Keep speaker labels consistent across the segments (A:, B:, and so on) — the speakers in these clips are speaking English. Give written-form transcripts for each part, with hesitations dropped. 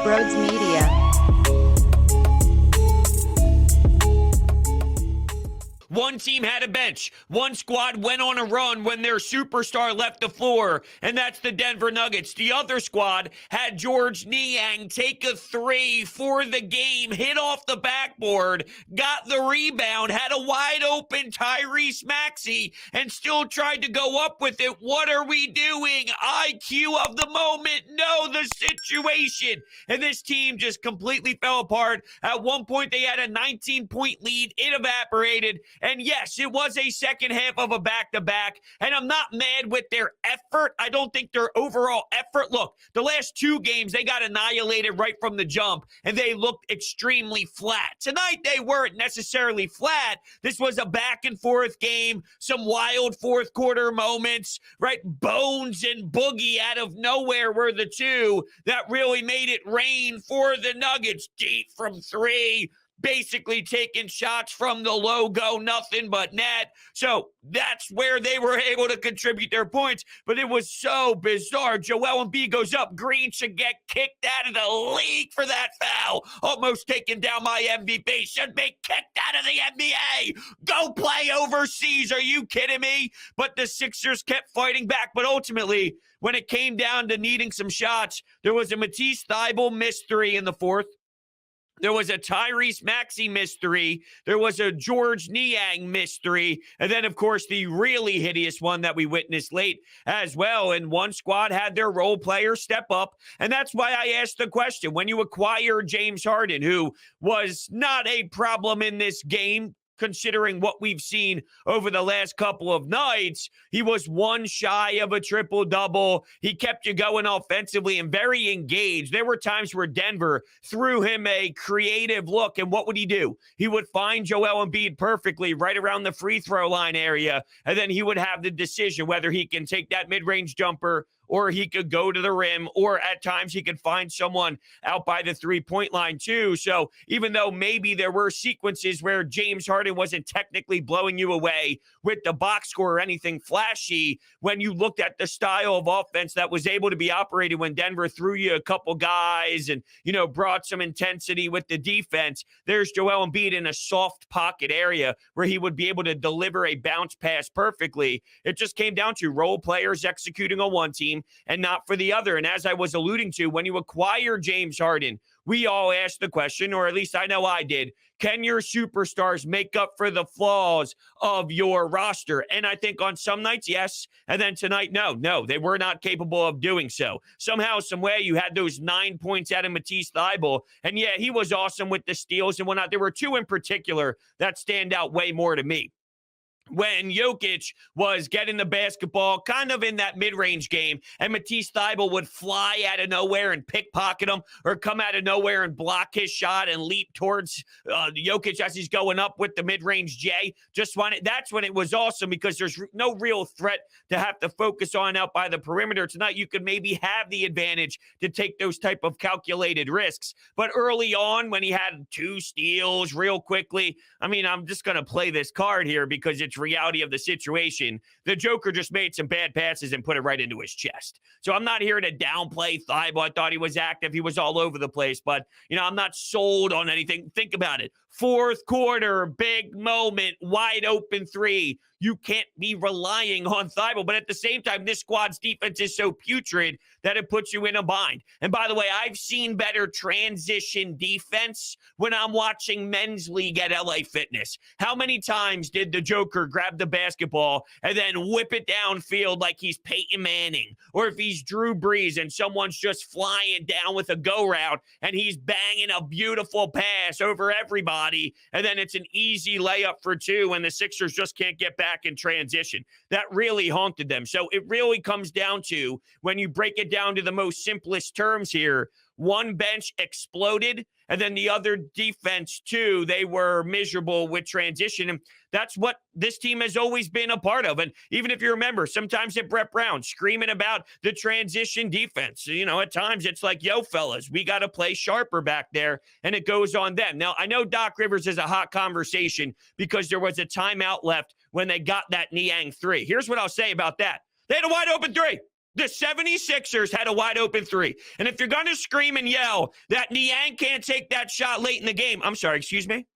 A: Brodes Media.
B: One team had a bench. One squad went on a run when their superstar left the floor, and that's the Denver Nuggets. The other squad had Georges Niang take a three for the game, hit off the backboard, got the rebound, had a wide open Tyrese Maxey, and still tried to go up with it. What are we doing? IQ of the moment. No, the situation. And this team just completely fell apart. At one point, they had a 19-point lead. It evaporated. And yes, it was a second half of a back-to-back, and I'm not mad with their effort. I don't think their overall effort. Look, the last two games, they got annihilated right from the jump, and they looked extremely flat. Tonight, they weren't necessarily flat. This was a back-and-forth game, some wild fourth-quarter moments, right? Bones and Boogie out of nowhere were the two that really made it rain for the Nuggets. Deep from three. Basically taking shots from the logo, nothing but net. So that's where they were able to contribute their points. But it was so bizarre. Joel Embiid goes up. Green should get kicked out of the league for that foul. Almost taking down my MVP. Should be kicked out of the NBA. Go play overseas. Are you kidding me? But the Sixers kept fighting back. But ultimately, when it came down to needing some shots, there was a Matisse Thybulle missed three in the fourth. There was a Tyrese Maxey mystery. There was a Georges Niang mystery. And then, of course, the really hideous one that we witnessed late as well. And one squad had their role player step up. And that's why I asked the question. When you acquire James Harden, who was not a problem in this game, considering what we've seen over the last couple of nights, he was one shy of a triple-double. He kept you going offensively and very engaged. There were times where Denver threw him a creative look, and what would he do? He would find Joel Embiid perfectly right around the free throw line area, and then he would have the decision whether he can take that mid-range jumper or he could go to the rim, or at times he could find someone out by the three-point line too. So even though maybe there were sequences where James Harden wasn't technically blowing you away with the box score or anything flashy, when you looked at the style of offense that was able to be operated when Denver threw you a couple guys and, brought some intensity with the defense, there's Joel Embiid in a soft pocket area where he would be able to deliver a bounce pass perfectly. It just came down to role players executing on one team and not for the other. And as I was alluding to, when you acquire James Harden, we all asked the question, or at least I know I did, can your superstars make up for the flaws of your roster? And I think on some nights, yes. And then tonight, no, they were not capable of doing so. Somehow, some way, you had those 9 points out of Matisse Thybulle. And yeah, he was awesome with the steals and whatnot. There were two in particular that stand out way more to me. When Jokic was getting the basketball kind of in that mid-range game, and Matisse Thybulle would fly out of nowhere and pickpocket him, or come out of nowhere and block his shot and leap towards Jokic as he's going up with the mid-range J. That's when it was awesome, because there's no real threat to have to focus on out by the perimeter. Tonight, you could maybe have the advantage to take those type of calculated risks. But early on, when he had two steals real quickly, I'm just going to play this card here because it's reality of the situation. The Joker just made some bad passes and put it right into his chest. So I'm not here to downplay Thybulle. I thought he was active. He was all over the place, but I'm not sold on anything. Think about it. Fourth quarter, big moment, wide open three. You can't be relying on Thybulle. But at the same time, this squad's defense is so putrid that it puts you in a bind. And by the way, I've seen better transition defense when I'm watching men's league at LA Fitness. How many times did the Joker grab the basketball and then whip it downfield like he's Peyton Manning? Or if he's Drew Brees and someone's just flying down with a go route and he's banging a beautiful pass over everybody, and then it's an easy layup for two and the Sixers just can't get back in transition. That really haunted them. So it really comes down to, when you break it down to the most simplest terms here, one bench exploded, and then the other defense, too, they were miserable with transition. And that's what this team has always been a part of. And even if you remember, sometimes at Brett Brown screaming about the transition defense, at times it's like, yo, fellas, we got to play sharper back there, and it goes on them. Now, I know Doc Rivers is a hot conversation because there was a timeout left when they got that Niang three. Here's what I'll say about that. They had a wide open three. The 76ers had a wide open three. And if you're going to scream and yell that Niang can't take that shot late in the game, I'm sorry, excuse me?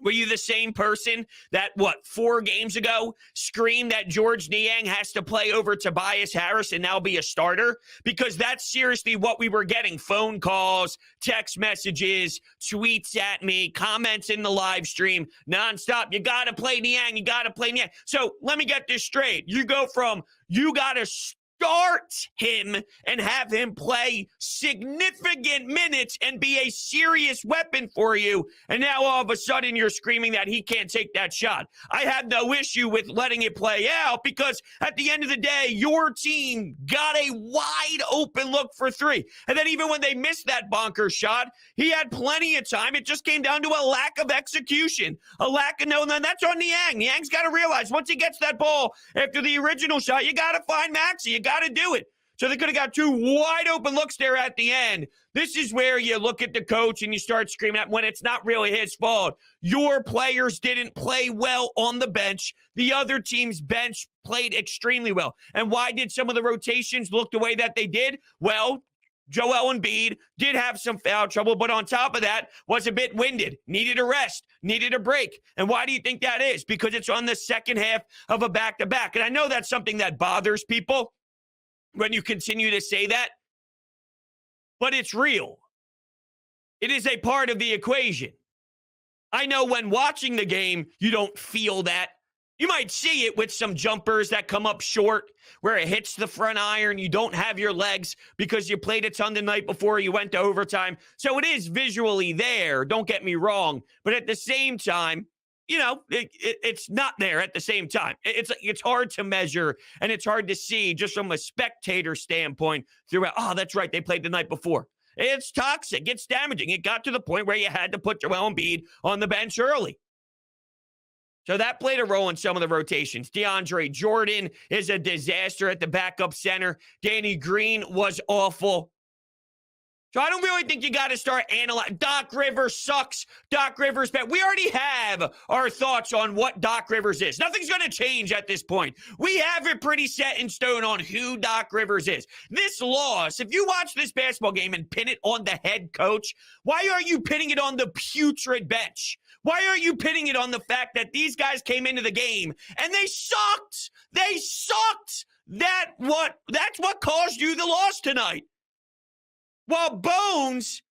B: Were you the same person that, 4 games ago screamed that George Niang has to play over Tobias Harris and now be a starter? Because that's seriously what we were getting. Phone calls, text messages, tweets at me, comments in the live stream, nonstop. You got to play Niang. You got to play Niang. So let me get this straight. You go from you got to start him and have him play significant minutes and be a serious weapon for you. And now all of a sudden you're screaming that he can't take that shot. I have no issue with letting it play out because at the end of the day, your team got a wide open look for 3. And then even when they missed that bonker shot, he had plenty of time. It just came down to a lack of execution, a lack of knowing. And that's on Niang. Niang's got to realize once he gets that ball after the original shot, you got to find Maxey. You got to do it. So they could have got 2 wide open looks there at the end. This is where you look at the coach and you start screaming at when it's not really his fault. Your players didn't play well on the bench. The other team's bench played extremely well. And why did some of the rotations look the way that they did? Well, Joel Embiid did have some foul trouble, but on top of that, was a bit winded, needed a rest, needed a break. And why do you think that is? Because it's on the second half of a back-to-back. And I know that's something that bothers people when you continue to say that, but it's real. It is a part of the equation. I know when watching the game, you don't feel that. You might see it with some jumpers that come up short where it hits the front iron. You don't have your legs because you played a ton the night before you went to overtime. So it is visually there, don't get me wrong. But at the same time, it's not there at the same time. It's hard to measure, and it's hard to see just from a spectator standpoint throughout. Oh, that's right. They played the night before. It's toxic. It's damaging. It got to the point where you had to put Joel Embiid on the bench early. So that played a role in some of the rotations. DeAndre Jordan is a disaster at the backup center. Danny Green was awful. So I don't really think you got to start analyzing. Doc Rivers sucks. Doc Rivers bad. We already have our thoughts on what Doc Rivers is. Nothing's going to change at this point. We have it pretty set in stone on who Doc Rivers is. This loss, if you watch this basketball game and pin it on the head coach, why are you pinning it on the putrid bench? Why are you pinning it on the fact that these guys came into the game and they sucked? They sucked. That's what caused you the loss tonight. While Bones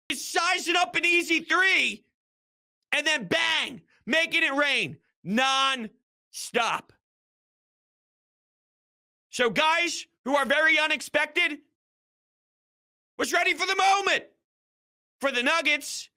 B: is sizing up an easy 3 and then bang, making it rain non-stop. So guys who are very unexpected was ready for the moment. For the Nuggets,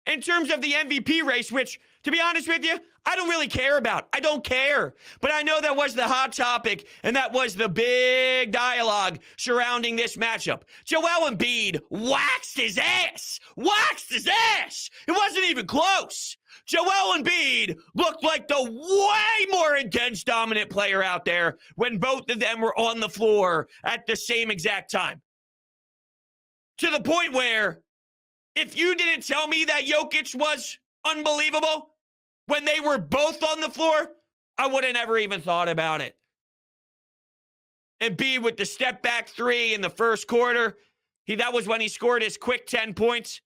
B: in terms of the MVP race, which, to be honest with you, I don't really care about. I don't care. But I know that was the hot topic, and that was the big dialogue surrounding this matchup. Joel Embiid waxed his ass. Waxed his ass. It wasn't even close. Joel Embiid looked like the way more intense dominant player out there when both of them were on the floor at the same exact time. To the point where, if you didn't tell me that Jokic was unbelievable when they were both on the floor, I would have never even thought about it. Embiid with the step-back 3 in the first quarter. That was when he scored his quick 10 points.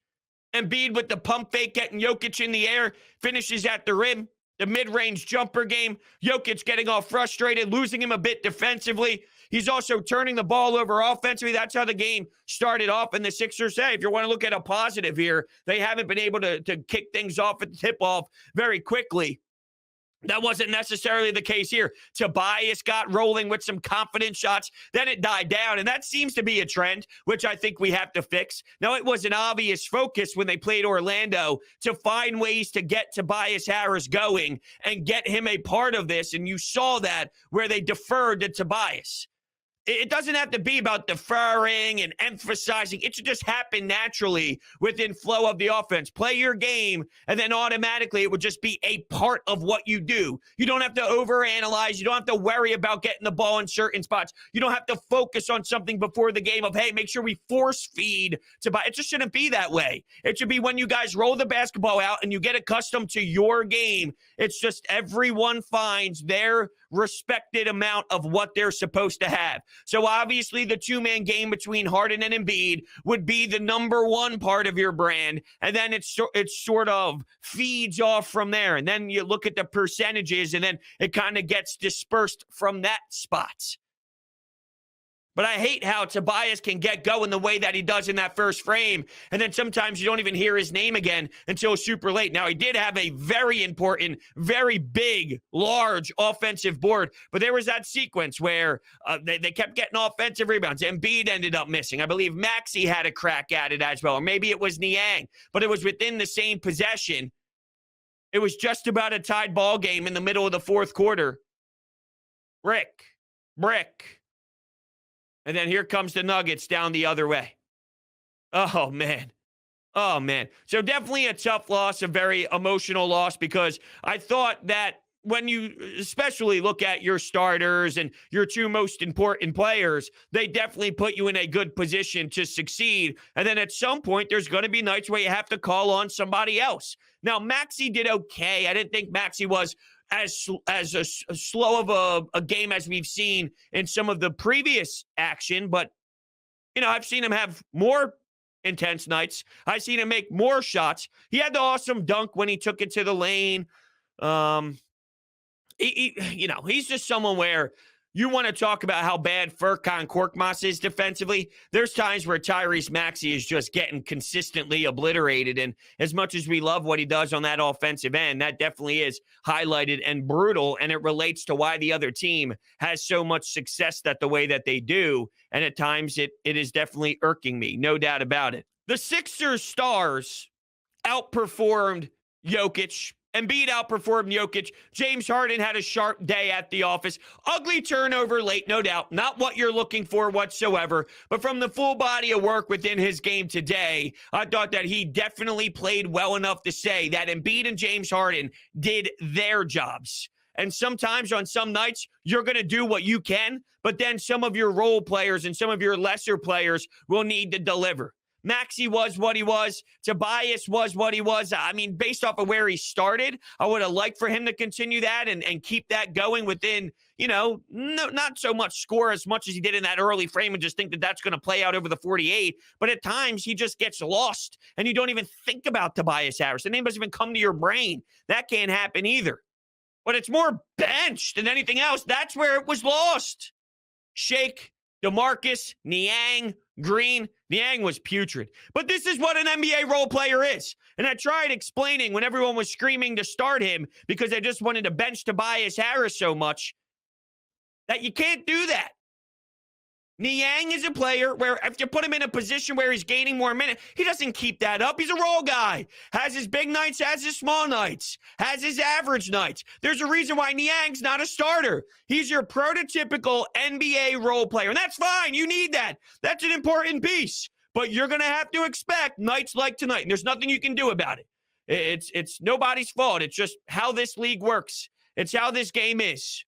B: Embiid with the pump fake, getting Jokic in the air, finishes at the rim. The mid-range jumper game. Jokic getting all frustrated, losing him a bit defensively. He's also turning the ball over offensively. That's how the game started off. And the Sixers say, if you want to look at a positive here, they haven't been able to kick things off at the tip-off very quickly. That wasn't necessarily the case here. Tobias got rolling with some confident shots. Then it died down, and that seems to be a trend, which I think we have to fix. Now, it was an obvious focus when they played Orlando to find ways to get Tobias Harris going and get him a part of this, and you saw that where they deferred to Tobias. It doesn't have to be about deferring and emphasizing. It should just happen naturally within flow of the offense. Play your game, and then automatically it would just be a part of what you do. You don't have to overanalyze. You don't have to worry about getting the ball in certain spots. You don't have to focus on something before the game of, hey, make sure we force feed to buy. It just shouldn't be that way. It should be when you guys roll the basketball out and you get accustomed to your game. It's just everyone finds their respected amount of what they're supposed to have. So obviously the two-man game between Harden and Embiid would be the number one part of your brand, and then it sort of feeds off from there. And then you look at the percentages, and then it kind of gets dispersed from that spot. But I hate how Tobias can get going the way that he does in that first frame, and then sometimes you don't even hear his name again until super late. Now, he did have a very important, very big, large offensive board, but there was that sequence where they kept getting offensive rebounds. Embiid ended up missing. I believe Maxey had a crack at it as well, or maybe it was Niang, but it was within the same possession. It was just about a tied ball game in the middle of the fourth quarter. Brick. And then here comes the Nuggets down the other way. Oh, man. So definitely a tough loss, a very emotional loss, because I thought that when you especially look at your starters and your two most important players, they definitely put you in a good position to succeed. And then at some point, there's going to be nights where you have to call on somebody else. Now, Maxey did okay. I didn't think Maxey was as slow of a game as we've seen in some of the previous action. But, I've seen him have more intense nights. I've seen him make more shots. He had the awesome dunk when he took it to the lane. He's just someone where you want to talk about how bad Furkan Korkmaz is defensively. There's times where Tyrese Maxey is just getting consistently obliterated. And as much as we love what he does on that offensive end, that definitely is highlighted and brutal. And it relates to why the other team has so much success the way that they do. And at times it is definitely irking me. No doubt about it. The Sixers stars outperformed Jokic. Embiid outperformed Jokic. James Harden had a sharp day at the office. Ugly turnover late, no doubt. Not what you're looking for whatsoever. But from the full body of work within his game today, I thought that he definitely played well enough to say that Embiid and James Harden did their jobs. And sometimes on some nights, you're going to do what you can, but then some of your role players and some of your lesser players will need to deliver. Maxey was what he was. Tobias was what he was. I mean, based off of where he started, I would have liked for him to continue that and keep that going within, not so much score as much as he did in that early frame and just think that that's going to play out over the 48. But at times, he just gets lost, and you don't even think about Tobias Harris. The name doesn't even come to your brain. That can't happen either. But it's more bench than anything else. That's where it was lost. Shake, DeMarcus, Niang, Green. Niang was putrid. But this is what an NBA role player is. And I tried explaining when everyone was screaming to start him because they just wanted to bench Tobias Harris so much that you can't do that. Niang is a player where if you put him in a position where he's gaining more minutes, he doesn't keep that up. He's a role guy. Has his big nights, has his small nights, has his average nights. There's a reason why Niang's not a starter. He's your prototypical NBA role player, and that's fine. You need that. That's an important piece. But you're going to have to expect nights like tonight, and there's nothing you can do about it. It's nobody's fault. It's just how this league works. It's how this game is.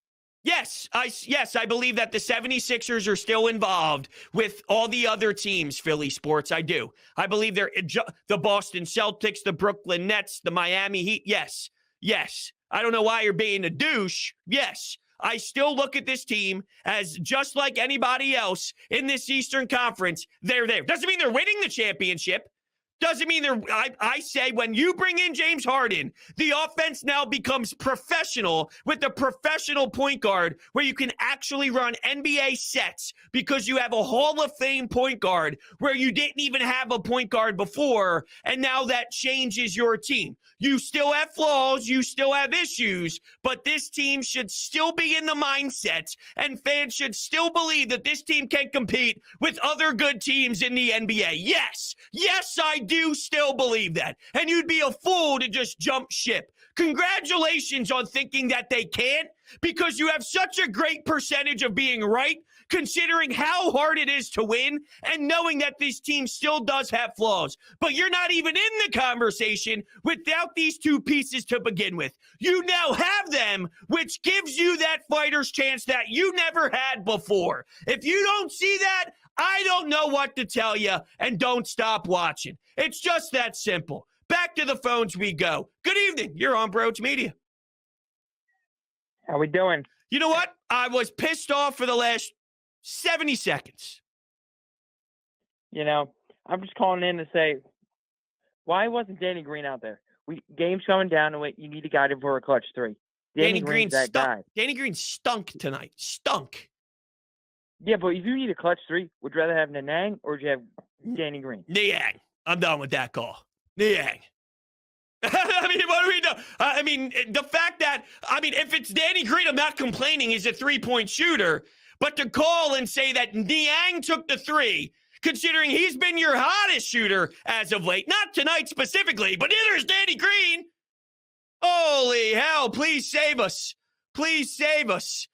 B: Yes, I believe that the 76ers are still involved with all the other teams, Philly sports. I do. I believe they're the Boston Celtics, the Brooklyn Nets, the Miami Heat. Yes. I don't know why you're being a douche. Yes, I still look at this team as just like anybody else in this Eastern Conference. They're there. Doesn't mean they're winning the championship. Doesn't mean they're, I say when you bring in James Harden, the offense now becomes professional with a professional point guard where you can actually run NBA sets because you have a Hall of Fame point guard where you didn't even have a point guard before, and now that changes your team. You still have flaws, you still have issues, but this team should still be in the mindset, and fans should still believe that this team can compete with other good teams in the NBA. Yes, I do still believe that. And you'd be a fool to just jump ship. Congratulations on thinking that they can't, because you have such a great percentage of being right, considering how hard it is to win and knowing that this team still does have flaws. But you're not even in the conversation without these two pieces to begin with. You now have them, which gives you that fighter's chance that you never had before. If you don't see that, I don't know what to tell you, and don't stop watching. It's just that simple. Back to the phones we go. Good evening. You're on Brodes Media.
A: How we doing?
B: You know what? I was pissed off for the last 70 seconds.
A: You know, I'm just calling in to say, why wasn't Danny Green out there? Game's coming down to it. You need a guy for a clutch 3. Danny Green's that guy.
B: Danny Green stunk tonight. Stunk.
A: Yeah, but if you need a clutch 3, would you rather have Niang or would you have Danny Green?
B: Niang. I'm done with that call. Niang. I mean, what do we do? I mean, the fact that, if it's Danny Green, I'm not complaining. He's a 3-point shooter. But to call and say that Niang took the 3, considering he's been your hottest shooter as of late, not tonight specifically, but neither is Danny Green. Holy hell, please save us. Please save us.